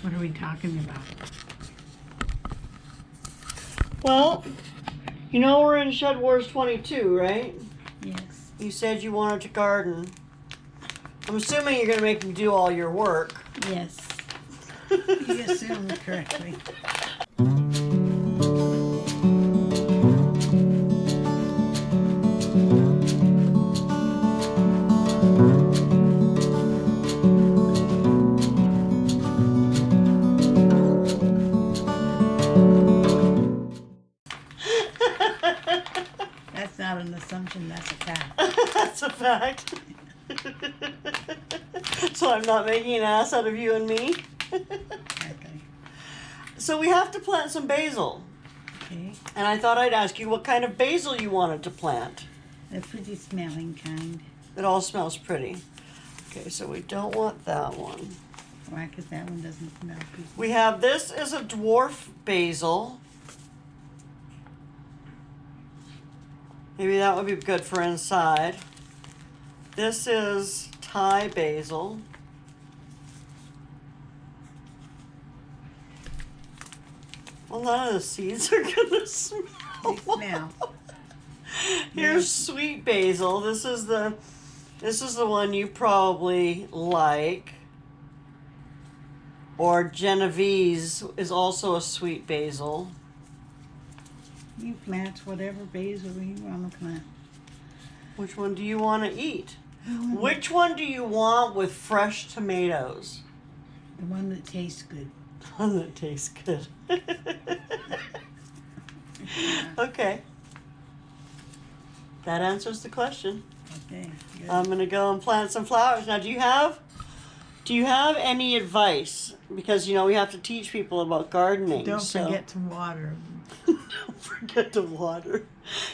What are we talking about? Well, you know we're in Shed Wars 22, right? Yes. You said you wanted to garden. I'm assuming you're going to make me do all your work. Yes. You assumed correctly. That's not an assumption, that's a fact. That's a fact. So I'm not making an ass out of you and me? Okay. So we have to plant some basil. Okay. And I thought I'd ask you what kind of basil you wanted to plant. The pretty smelling kind. It all smells pretty. Okay, so we don't want that one. Why? Because that one doesn't smell pretty. We have, this is a dwarf basil. Maybe that would be good for inside. This is Thai basil. Well, none of the seeds are gonna smell. They smell. Here's sweet basil. This is the one you probably like. Or Genovese is also a sweet basil. You plant whatever basil you want to plant. Which one do you want to eat? Which one do you want with fresh tomatoes? The one that tastes good. One that tastes good. Okay. That answers the question. Okay. Good. I'm gonna go and plant some flowers. Now, do you have any advice? Because you know we have to teach people about gardening. Don't so. forget to water. Don't forget to water.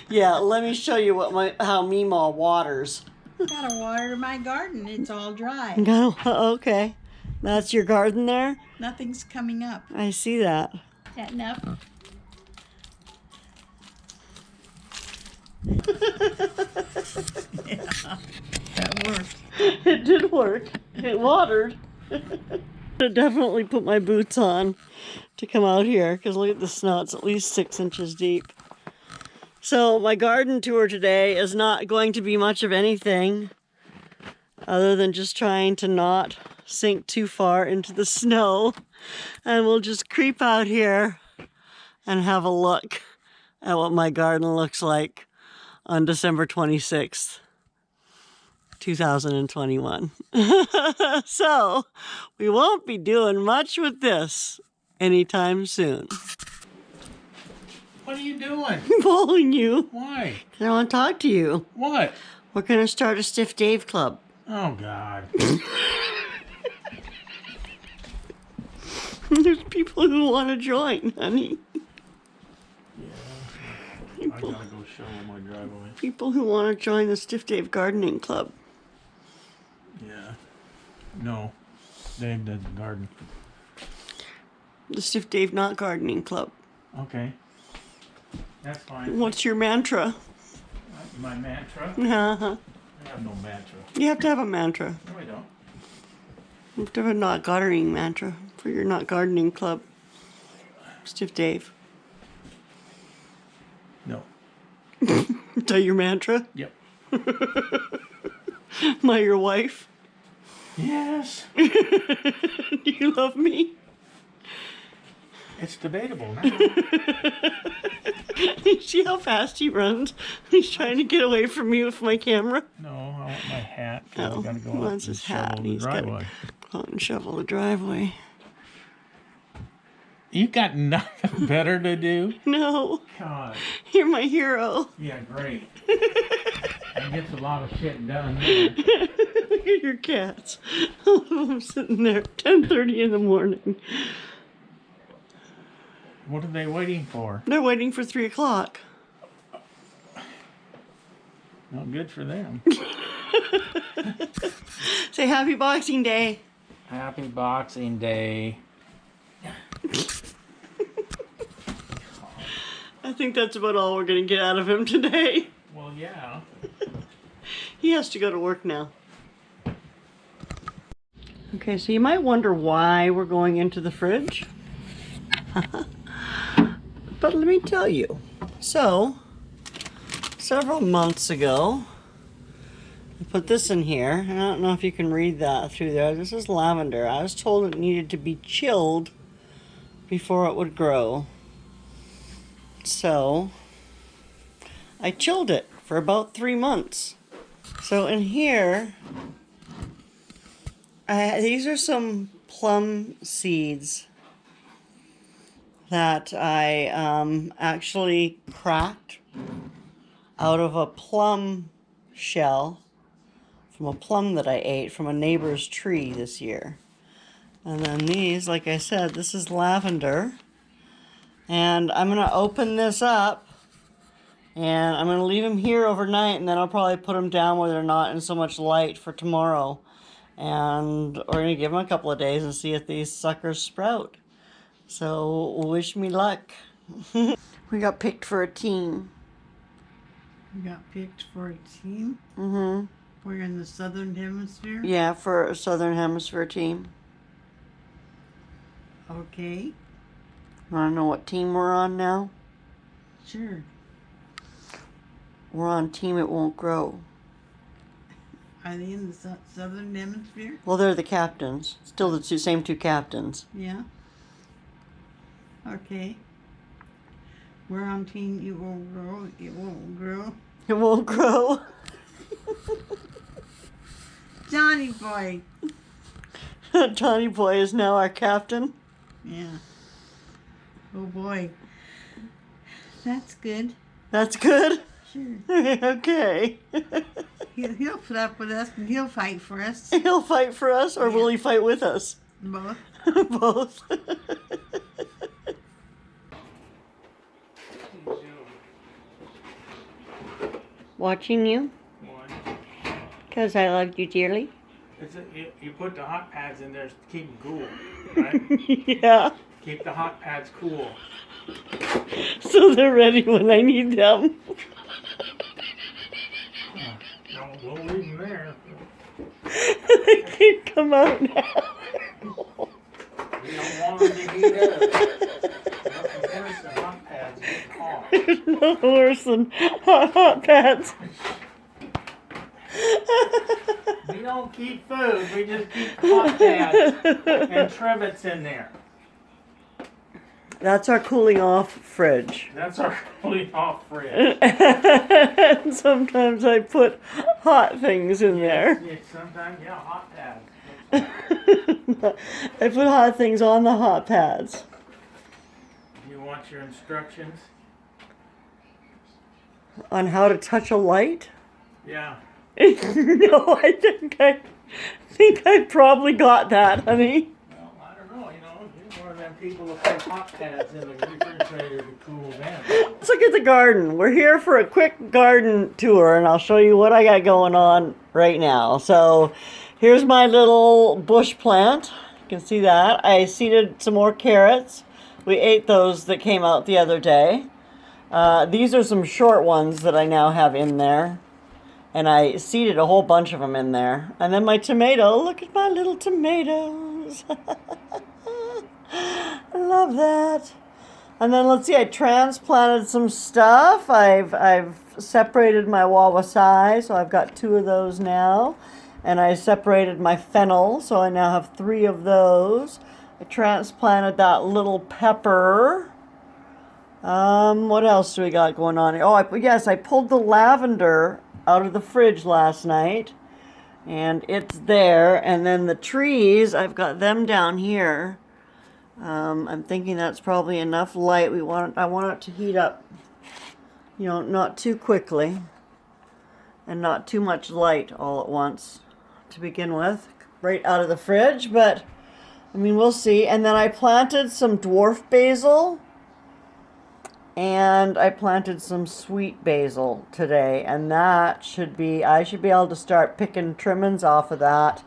Yeah, let me show you how Meemaw waters. Gotta water my garden. It's all dry. Okay. That's your garden there? Nothing's coming up. I see that. Is that enough? Yeah, that worked. It did work. It watered. I definitely put my boots on to come out here because look at the snow. It's at least 6 inches deep. So my garden tour today is not going to be much of anything other than just trying to not sink too far into the snow. And we'll just creep out here and have a look at what my garden looks like on December 26th. 2021. So, we won't be doing much with this anytime soon. What are you doing? I'm following you. Why? I want to talk to you. What? We're going to start a Stiff Dave Club. Oh, God. There's people who want to join, honey. Yeah. I gotta go shovel my driveway. People who want to join the Stiff Dave Gardening Club. Yeah. No. Dave doesn't garden. The Stiff Dave Not Gardening Club. Okay. That's fine. What's your mantra? My mantra? Uh-huh. I have no mantra. You have to have a mantra. No, I don't. You have to have a not gardening mantra for your not gardening club. Stiff Dave. No. Is that your mantra? Yep. Am I your wife? Yes. Do you love me? It's debatable now. See how fast he runs? He's trying to get away from me with my camera. No, I want my hat. I Oh, gotta go he out wants and his hat. shovel the He's got driveway. to go out and shovel the driveway. You got nothing better to do? No, God. you're my hero. Yeah, great. That gets a lot of shit done there. Look at your cats. I'm sitting there at 10:30 in the morning. What are they waiting for? They're waiting for 3 o'clock. Not good for them. Say Happy Boxing Day. Happy Boxing Day. I think that's about all we're going to get out of him today. Well, yeah. He has to go to work now. Okay, so you might wonder why we're going into the fridge. But let me tell you. So, several months ago, I put this in here. I don't know if you can read that through there. This is lavender. I was told it needed to be chilled before it would grow. So, I chilled it for about 3 months. So in here, these are some plum seeds that I actually cracked out of a plum shell from a plum that I ate from a neighbor's tree this year. And then these, like I said, this is lavender. And I'm going to open this up and I'm going to leave them here overnight, and then I'll probably put them down where they're not in so much light for tomorrow. And we're going to give them a couple of days and see if these suckers sprout. So wish me luck. We got picked for a team. You got picked for a team? Mm-hmm. We're in the Southern Hemisphere? Yeah, for a Southern Hemisphere team. Okay. Want to know what team we're on now? Sure. We're on Team It Won't Grow. Are they in the Southern Hemisphere? Well, they're the captains. Still the same two captains. Yeah. Okay. We're on Team It Won't Grow. It won't grow. It won't grow. Johnny boy. Johnny Boy is now our captain. Yeah. Oh boy. That's good. That's good. Sure. Okay. He'll put up with us and he'll fight for us. He'll fight for us, or will he fight with us? Both. Both. Watching you? Because I loved you dearly? You put the hot pads in there to keep them cool, right? Yeah. Keep the hot pads cool. So they're ready when I need them. No, we'll leave them there. They can't come out now. We don't want them to heat up. Nothing worse than hot pads get hot. There's nothing worse than hot pads. We don't keep food, we just keep hot pads and trivets in there. That's our cooling off fridge. That's our cooling off fridge. And sometimes I put hot things in there. Yeah, sometimes, yeah, hot pads. I put hot things on the hot pads. You want your instructions? On how to touch a light? Yeah. No, I think I probably got that, honey. Well, I don't know, you're one of them people that put hot pads in the refrigerator to cool them. Let's look at the garden. We're here for a quick garden tour, and I'll show you what I got going on right now. So here's my little bush plant. You can see that. I seeded some more carrots. We ate those that came out the other day. These are some short ones that I now have in there. And I seeded a whole bunch of them in there. And then my tomato, look at my little tomatoes. I love that. And then let's see, I transplanted some stuff. I've separated my wawasai, so I've got 2 of those now. And I separated my fennel, so I now have 3 of those. I transplanted that little pepper. What else do we got going on here? Oh, yes, I pulled the lavender out of the fridge last night, and it's there. And then the trees, I've got them down here. I'm thinking that's probably enough light. I want it to heat up, not too quickly, and not too much light all at once to begin with, right out of the fridge. But I mean, we'll see. And then I planted some dwarf basil. And I planted some sweet basil today, and I should be able to start picking trimmings off of that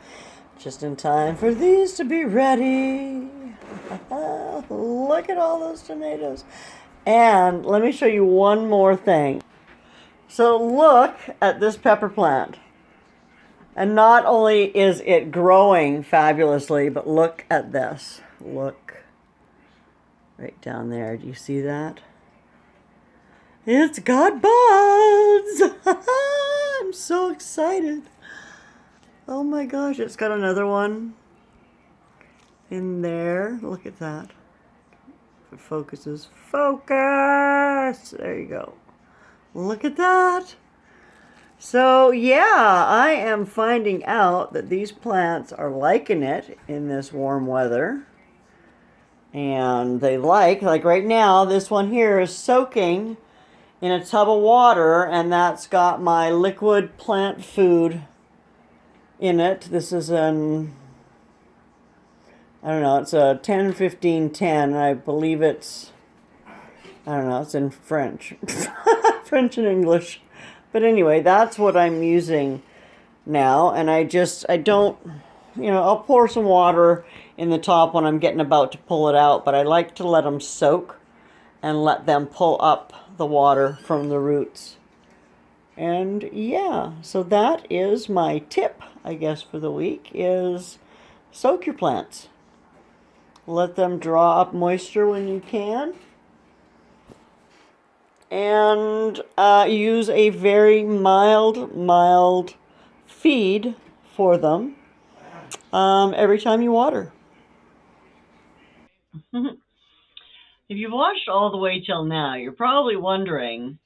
just in time for these to be ready. Look at all those tomatoes. And let me show you one more thing. So look at this pepper plant. And not only is it growing fabulously, but look at this. Look right down there. Do you see that? It's got buds! I'm so excited. Oh my gosh, it's got another one in there. Look at that. If it focuses. Focus! There you go. Look at that. So yeah, I am finding out that these plants are liking it in this warm weather. And they like right now, this one here is soaking in a tub of water, and that's got my liquid plant food in it. This is an, I don't know, it's a 10-15-10. I believe it's, I don't know, it's in French. French and English. But anyway, that's what I'm using now. And I don't, I'll pour some water in the top when I'm getting about to pull it out. But I like to let them soak and let them pull up the water from the roots. And yeah, so that is my tip, I guess, for the week, is soak your plants. Let them draw up moisture when you can. And use a very mild feed for them every time you water. If you've watched all the way till now, you're probably wondering,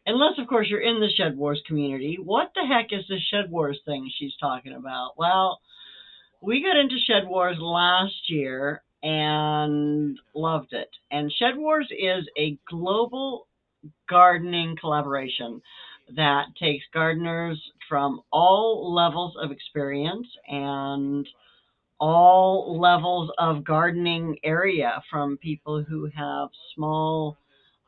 unless of course you're in the Shed Wars community, what the heck is this Shed Wars thing she's talking about? Well, we got into Shed Wars last year and loved it. And Shed Wars is a global gardening collaboration that takes gardeners from all levels of experience and all levels of gardening area, from people who have small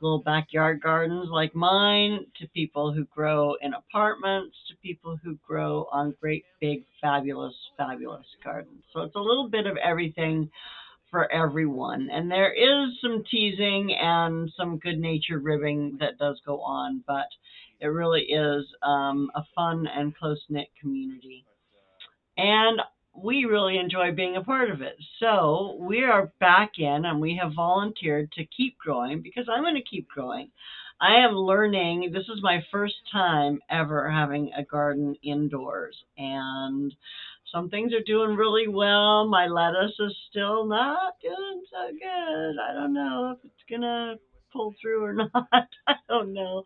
little backyard gardens like mine, to people who grow in apartments, to people who grow on great big fabulous gardens. So it's a little bit of everything for everyone. And there is some teasing and some good natured ribbing that does go on, but it really is a fun and close knit community. And we really enjoy being a part of it. So we are back in, and we have volunteered to keep growing, because I'm going to keep growing. I am learning. This is my first time ever having a garden indoors, and some things are doing really well. My lettuce is still not doing so good. I don't know if it's going to pull through or not. I don't know.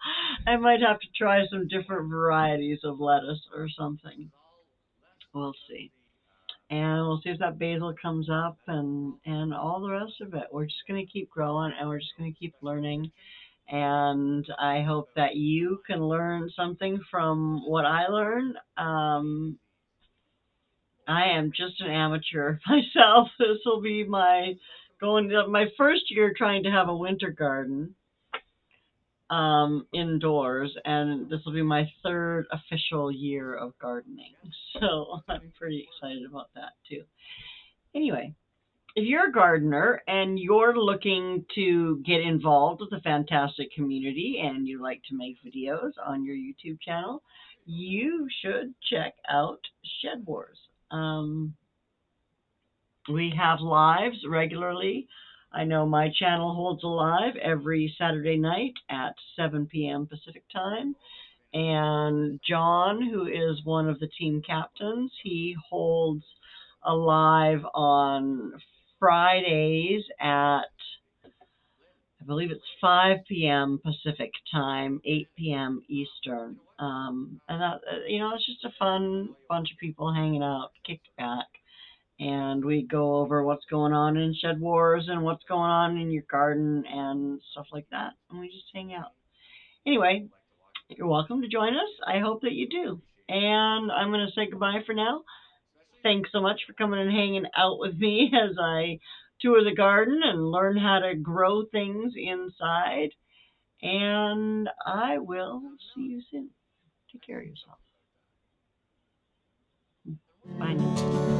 I might have to try some different varieties of lettuce or something. We'll see. And we'll see if that basil comes up, and all the rest of it. We're just going to keep growing, and we're just going to keep learning. And I hope that you can learn something from what I learned. I am just an amateur myself. This will be my first year trying to have a winter garden indoors, and this will be my third official year of gardening. So I'm pretty excited about that too. Anyway, if you're a gardener and you're looking to get involved with a fantastic community and you like to make videos on your YouTube channel, you should check out Shed Wars. We have lives regularly. I know my channel holds a live every Saturday night at 7 p.m. Pacific time. And John, who is one of the team captains, he holds a live on Fridays at, I believe it's 5 p.m. Pacific time, 8 p.m. Eastern. And that, it's just a fun bunch of people hanging out, kicked back. And we go over what's going on in Shed Wars and what's going on in your garden and stuff like that. And we just hang out. Anyway, you're welcome to join us. I hope that you do. And I'm going to say goodbye for now. Thanks so much for coming and hanging out with me as I tour the garden and learn how to grow things inside. And I will see you soon. Take care of yourself. Bye now.